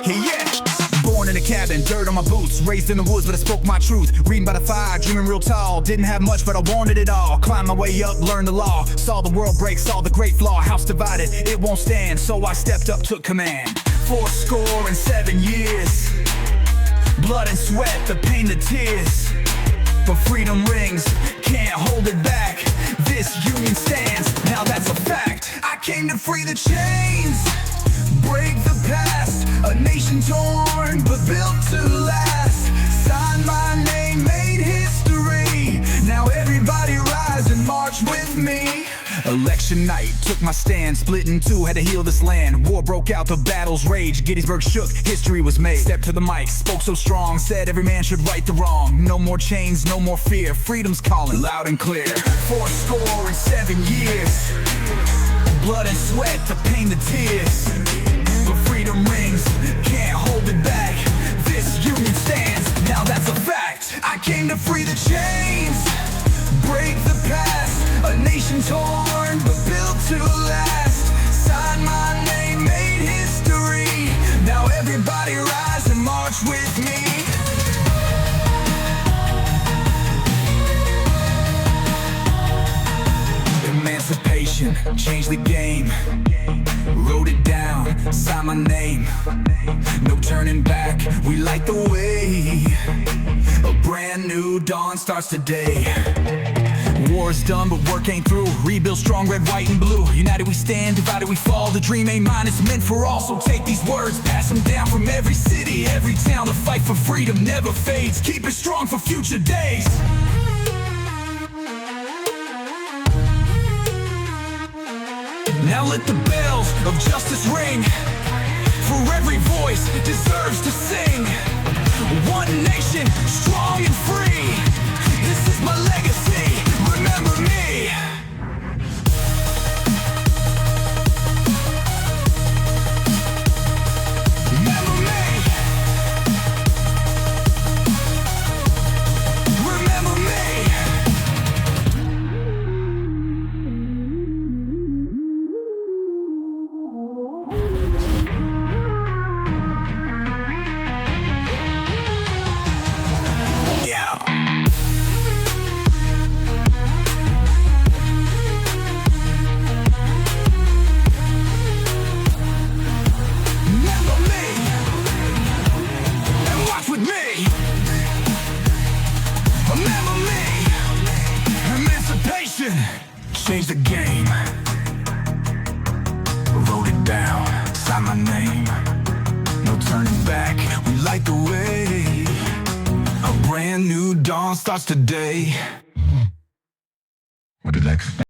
Yeah. Born in a cabin, dirt on my boots. Raised in the woods, but I spoke my truth. Reading by the fire, dreaming real tall. Didn't have much, but I wanted it all. Climbed my way up, learned the law. Saw the world break, saw the great flaw. House divided, it won't stand. So I stepped up, took command. 7 years. Blood and sweat, the pain, the tears. But freedom rings, can't hold it back. This union stands, now that's a fact. I came to free the chains, break the past. A nation torn, but built to last. Signed my name, made history. Now everybody rise and march with me. Election night, took my stand, split in two, had to heal this land. War broke out, the battles raged, Gettysburg shook, history was made. Stepped to the mic, spoke so strong, said every man should right the wrong. No more chains, no more fear, freedom's calling, loud and clear. 7 years, blood and sweat, the pain, the tears. But freedom rings, can't hold it back. This union stands, now that's a fact. I came to free the chains, break the past. A nation torn, but built to last. Signed my name, made history. Now everybody rise and march with me. Emancipation, changed the game. Wrote it down, signed my name. No turning back, we light the way. A brand new dawn starts today. War is done, but work ain't through. Rebuild strong, red, white, and blue. United we stand, divided we fall. The dream ain't mine, it's meant for all. So take these words, pass them down from every city, every town. The fight for freedom never fades. Keep it strong for future days. Now let the bells of justice ring, for every voice deserves to sing. One nation, strong and free. This is my legacy, remember me. Remember me. Remember me. Emancipation changed the game. Wrote it down, signed my name. No turning back, we light the way. A brand new dawn starts today. What did I expect?